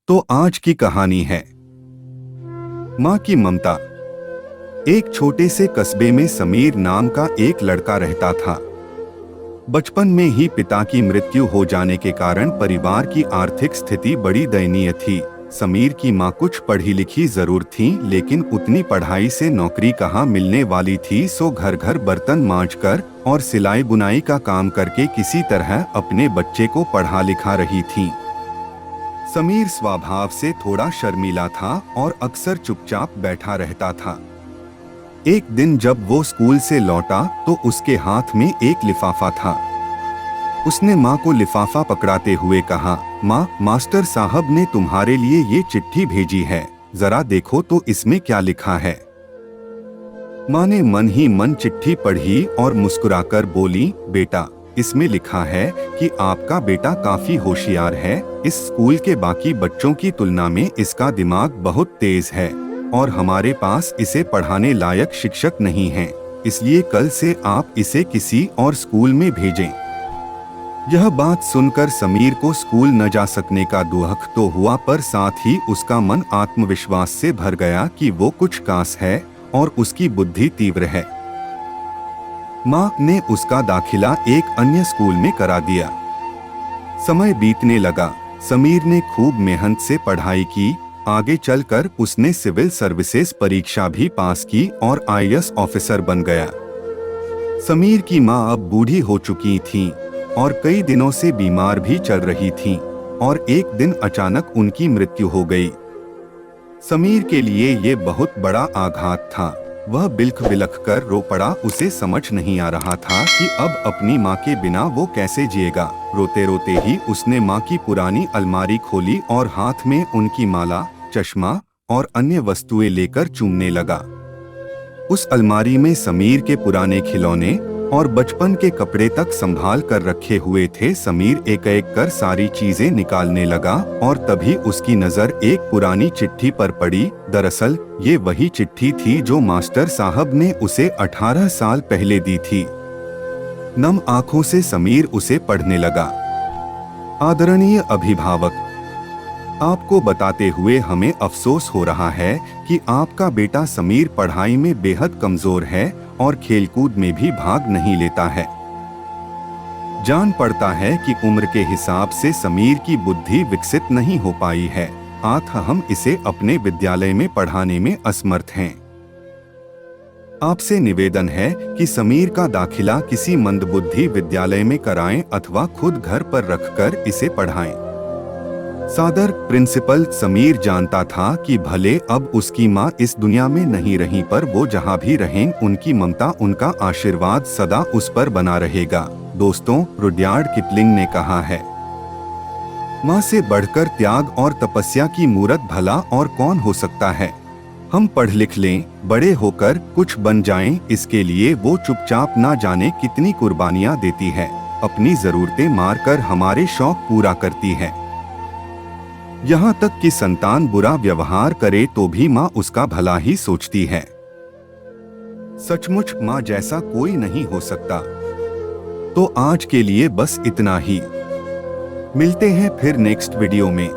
तो आज की कहानी है माँ की ममता। एक छोटे से कस्बे में समीर नाम का एक लड़का रहता था। बचपन में ही पिता की मृत्यु हो जाने के कारण परिवार की आर्थिक स्थिति बड़ी दयनीय थी। समीर की माँ कुछ पढ़ी लिखी जरूर थी, लेकिन उतनी पढ़ाई से नौकरी कहाँ मिलने वाली थी। सो घर घर बर्तन मांजकर और सिलाई बुनाई का काम करके किसी तरह अपने बच्चे को पढ़ा लिखा रही थी। समीर स्वभाव से थोड़ा शर्मीला था और अक्सर चुपचाप बैठा रहता था। एक दिन जब वो स्कूल से लौटा तो उसके हाथ में एक लिफाफा था। उसने माँ को लिफाफा पकड़ाते हुए कहा, माँ, मास्टर साहब ने तुम्हारे लिए ये चिट्ठी भेजी है, जरा देखो तो इसमें क्या लिखा है। माँ ने मन ही मन चिट्ठी पढ़ी और मुस्कुराकर बोली, बेटा, इसमें लिखा है कि आपका बेटा काफी होशियार है। इस स्कूल के बाकी बच्चों की तुलना में इसका दिमाग बहुत तेज है और हमारे पास इसे पढ़ाने लायक शिक्षक नहीं हैं, इसलिए कल से आप इसे किसी और स्कूल में भेजें। यह बात सुनकर समीर को स्कूल न जा सकने का दुख तो हुआ, पर साथ ही उसका मन आत्मविश्वास से भर गया कि वो कुछ खास है और उसकी बुद्धि तीव्र है। माँ ने उसका दाखिला एक अन्य स्कूल में करा दिया। समय बीतने लगा। समीर ने खूब मेहनत से पढ़ाई की। आगे चलकर उसने सिविल सर्विसेज परीक्षा भी पास की और आईएएस ऑफिसर बन गया। समीर की माँ अब बूढ़ी हो चुकी थी और कई दिनों से बीमार भी चल रही थी और एक दिन अचानक उनकी मृत्यु हो गई। समीर के लिए ये बहुत बड़ा आघात था। वह बिलख बिलख कर रो पड़ा। उसे समझ नहीं आ रहा था कि अब अपनी माँ के बिना वो कैसे जिएगा। रोते रोते ही उसने माँ की पुरानी अलमारी खोली और हाथ में उनकी माला, चश्मा और अन्य वस्तुएं लेकर चूमने लगा। उस अलमारी में समीर के पुराने खिलौने और बचपन के कपड़े तक संभाल कर रखे हुए थे। समीर एक एक कर सारी चीजें निकालने लगा और तभी उसकी नजर एक पुरानी चिट्ठी पर पड़ी। दरअसल ये वही चिट्ठी थी जो मास्टर साहब ने उसे 18 साल पहले दी थी। नम आंखों से समीर उसे पढ़ने लगा। आदरणीय अभिभावक, आपको बताते हुए हमें अफसोस हो रहा है कि आपका बेटा समीर पढ़ाई में बेहद कमजोर है और खेलकूद में भी भाग नहीं लेता है। जान पड़ता है कि उम्र के हिसाब से समीर की बुद्धि विकसित नहीं हो पाई है, अतः हम इसे अपने विद्यालय में पढ़ाने में असमर्थ हैं। आपसे निवेदन है कि समीर का दाखिला किसी मंदबुद्धि विद्यालय में कराएं अथवा खुद घर पर रखकर इसे पढ़ाएं। सादर, प्रिंसिपल। समीर जानता था कि भले अब उसकी माँ इस दुनिया में नहीं रही, पर वो जहाँ भी रहें उनकी ममता, उनका आशीर्वाद सदा उस पर बना रहेगा। दोस्तों, रुडयार्ड किपलिंग ने कहा है, माँ से बढ़कर त्याग और तपस्या की मूरत भला और कौन हो सकता है। हम पढ़ लिख लें, बड़े होकर कुछ बन जाएं, इसके लिए वो चुपचाप ना जाने कितनी कुर्बानियाँ देती है। अपनी जरूरतें मारकर हमारे शौक पूरा करती है। यहाँ तक कि संतान बुरा व्यवहार करे तो भी माँ उसका भला ही सोचती है। सचमुच माँ जैसा कोई नहीं हो सकता। तो आज के लिए बस इतना ही। मिलते हैं फिर नेक्स्ट वीडियो में।